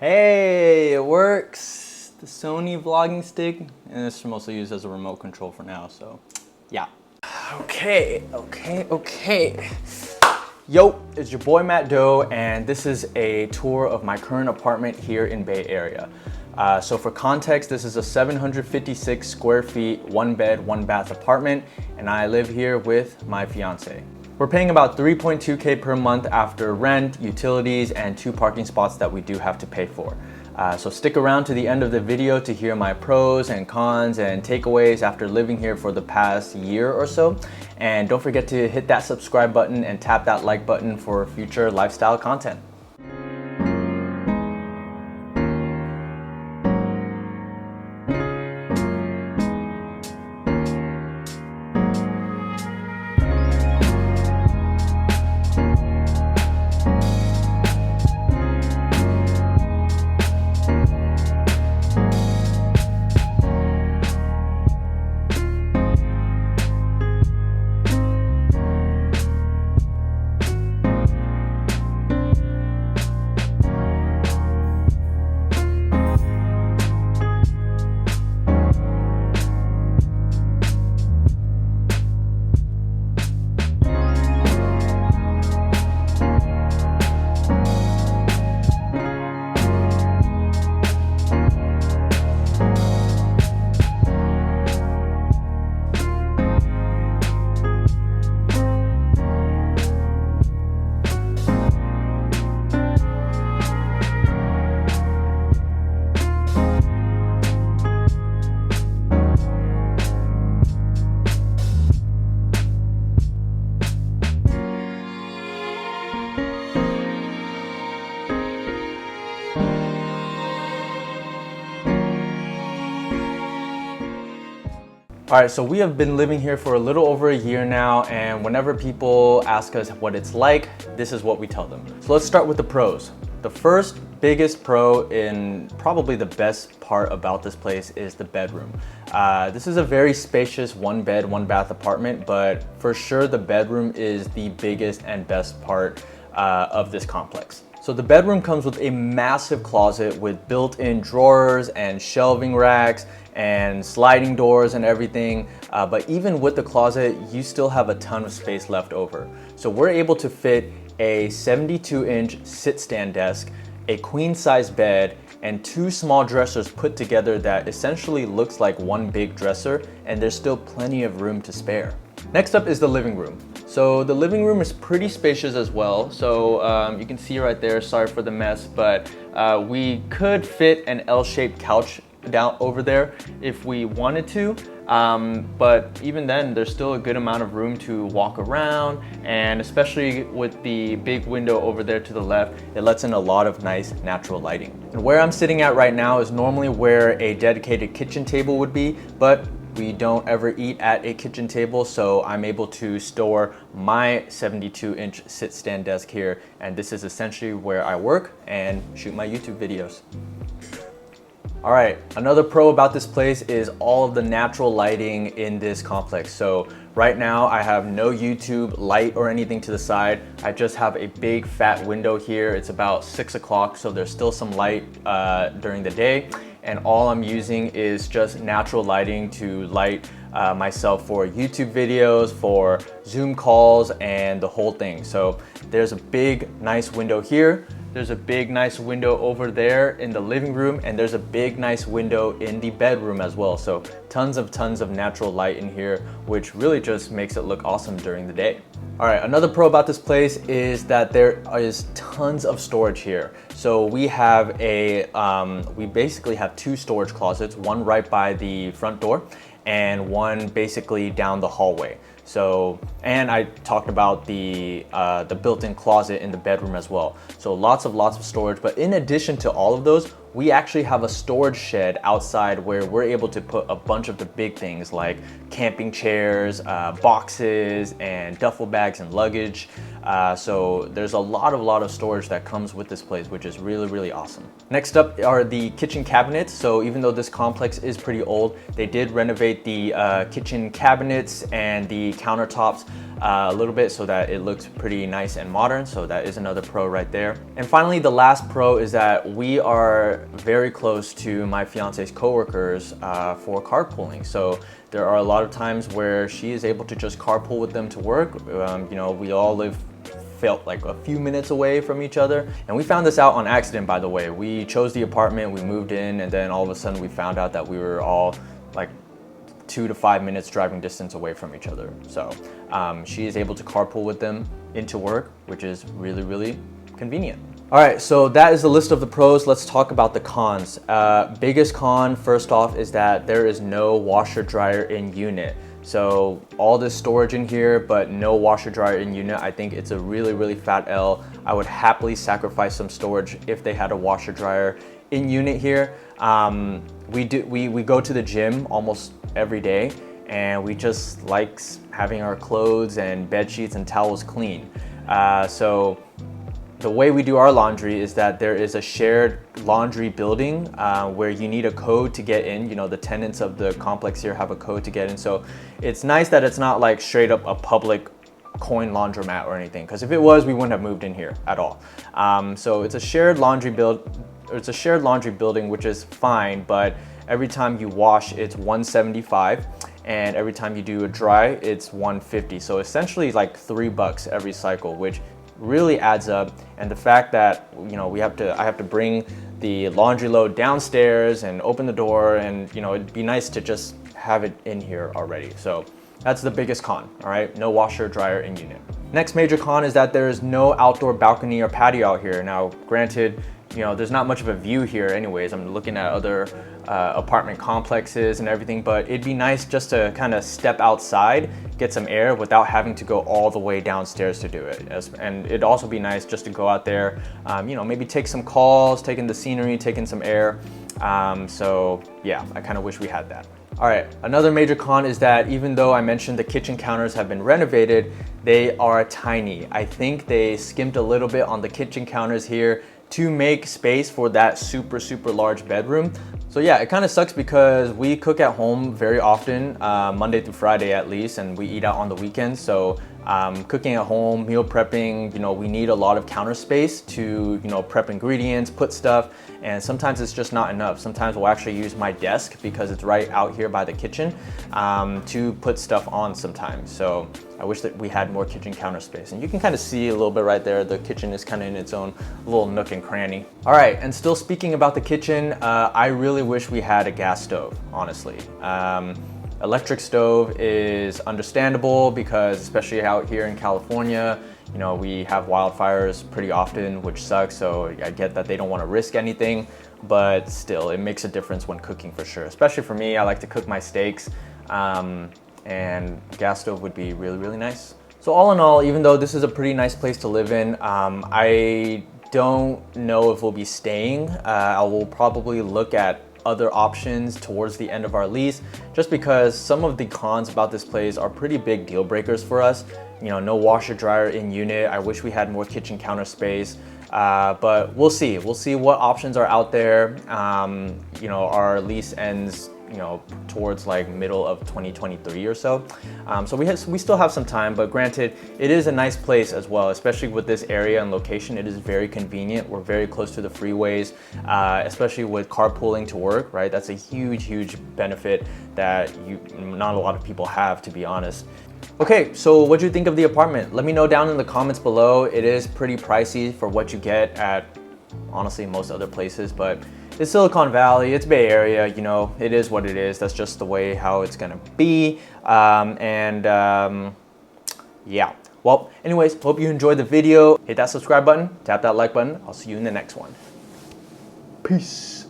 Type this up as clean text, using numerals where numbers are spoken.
Hey, it works. The Sony vlogging stick, and it's mostly used as a remote control for now, so yeah. Okay. Yo, it's your boy Matt Doe, and this is a tour of my current apartment here in Bay Area. So for context, this is a 756 square feet, one bed, one bath apartment, and I live here with my fiance. We're paying about 3.2K per month after rent, utilities, and 2 parking spots that we do have to pay for. So stick around to the end of the video to hear my pros and cons and takeaways after living here for the past year or so. And don't forget to hit that subscribe button and tap that like button for future lifestyle content. All right, so we have been living here for a little over a year now, and whenever people ask us what it's like, this is what we tell them. So let's start with the pros. The first biggest pro and probably the best part about this place is the bedroom. This is a very spacious one bed, one bath apartment, but for sure the bedroom is the biggest and best part of this complex. So the bedroom comes with a massive closet with built-in drawers and shelving racks and sliding doors and everything. But even with the closet, you still have a ton of space left over. So we're able to fit a 72-inch sit-stand desk, a queen-size bed, and 2 small dressers put together that essentially looks like one big dresser, and there's still plenty of room to spare. Next up is the living room. So the living room is pretty spacious as well. So you can see right there, sorry for the mess, but we could fit an L-shaped couch down over there if we wanted to. But even then, there's still a good amount of room to walk around, and especially with the big window over there to the left, it lets in a lot of nice natural lighting. And where I'm sitting at right now is normally where a dedicated kitchen table would be, but we don't ever eat at a kitchen table, so I'm able to store my 72-inch sit-stand desk here, and this is essentially where I work and shoot my YouTube videos. All right, another pro about this place is all of the natural lighting in this complex. So right now I have no YouTube light or anything to the side. I just have a big fat window here. It's about 6 o'clock, so there's still some light during the day. And all I'm using is just natural lighting to light myself for YouTube videos, for Zoom calls, and the whole thing. So there's a big, nice window here. There's a big, nice window over there in the living room, and there's a big, nice window in the bedroom as well. So tons of natural light in here, which really just makes it look awesome during the day. All right, another pro about this place is that there is tons of storage here. So we have we basically have 2 storage closets, one right by the front door and one basically down the hallway. So, and I talked about the built-in closet in the bedroom as well. So lots of storage, but in addition to all of those, we actually have a storage shed outside where we're able to put a bunch of the big things like camping chairs, boxes, and duffel bags and luggage. So there's a lot of storage that comes with this place, which is really awesome. Next up are the kitchen cabinets. So even though this complex is pretty old, they did renovate the kitchen cabinets and the countertops a little bit so that it looks pretty nice and modern. So that is another pro right there. And finally, the last pro is that we are very close to my fiance's coworkers for carpooling. So there are a lot of times where she is able to just carpool with them to work. You know, we all felt like a few minutes away from each other. And we found this out on accident, by the way. We chose the apartment, we moved in, and then all of a sudden we found out that we were all like 2 to 5 minutes driving distance away from each other. So she is able to carpool with them into work, which is really, really convenient. All right, so that is the list of the pros. Let's talk about the cons. Biggest con, first off, is that there is no washer dryer in unit. So all this storage in here, but no washer dryer in unit. I think it's a really, really fat L. I would happily sacrifice some storage if they had a washer dryer in unit here. We go to the gym almost every day, and we just like having our clothes and bed sheets and towels clean. So the way we do our laundry is that there is a shared laundry building where you need a code to get in. You know, the tenants of the complex here have a code to get in. So it's nice that it's not like straight up a public coin laundromat or anything, because if it was, we wouldn't have moved in here at all. So it's a shared laundry building, which is fine, but every time you wash, it's $175, and every time you do a dry, it's $150. So essentially like $3 every cycle, which really adds up. And the fact that, you know, I have to bring the laundry load downstairs and open the door, and you know, it'd be nice to just have it in here already. So that's the biggest con. All right, no washer dryer in unit. Next major con is that there is no outdoor balcony or patio out here. Now granted, you know, there's not much of a view here anyways. I'm looking at other apartment complexes and everything, but it'd be nice just to kind of step outside, get some air without having to go all the way downstairs to do it. And it'd also be nice just to go out there, you know, maybe take some calls, take in the scenery, take in some air. So yeah, I kind of wish we had that. All right, another major con is that even though I mentioned the kitchen counters have been renovated, they are tiny. I think they skimped a little bit on the kitchen counters here to make space for that super, super large bedroom. So yeah, it kind of sucks because we cook at home very often, Monday through Friday at least, and we eat out on the weekends. So cooking at home, meal prepping, you know, we need a lot of counter space to, you know, prep ingredients, put stuff, and sometimes it's just not enough. Sometimes we'll actually use my desk because it's right out here by the kitchen to put stuff on sometimes. So I wish that we had more kitchen counter space. And you can kind of see a little bit right there, the kitchen is kind of in its own little nook and cranny. All right, and still speaking about the kitchen, I really wish we had a gas stove, honestly. Electric stove is understandable because especially out here in California, you know, we have wildfires pretty often, which sucks. So I get that they don't want to risk anything, but still it makes a difference when cooking for sure. Especially for me, I like to cook my steaks, and gas stove would be really, really nice. So all in all, even though this is a pretty nice place to live in, I don't know if we'll be staying. I will probably look at other options towards the end of our lease, just because some of the cons about this place are pretty big deal breakers for us. You know, no washer dryer in unit. I wish we had more kitchen counter space, but we'll see. We'll see what options are out there. You know, our lease ends, you know, towards like middle of 2023 or so. So we still have some time, but granted, it is a nice place as well, especially with this area and location. It is very convenient. We're very close to the freeways, especially with carpooling to work, right? That's a huge, huge benefit that not a lot of people have, to be honest. Okay, so what do you think of the apartment? Let me know down in the comments below. It is pretty pricey for what you get at, honestly, most other places, but it's Silicon Valley, it's Bay Area, you know, it is what it is. That's just the way how it's gonna be. Yeah. Well, anyways, hope you enjoyed the video. Hit that subscribe button, tap that like button. I'll see you in the next one. Peace.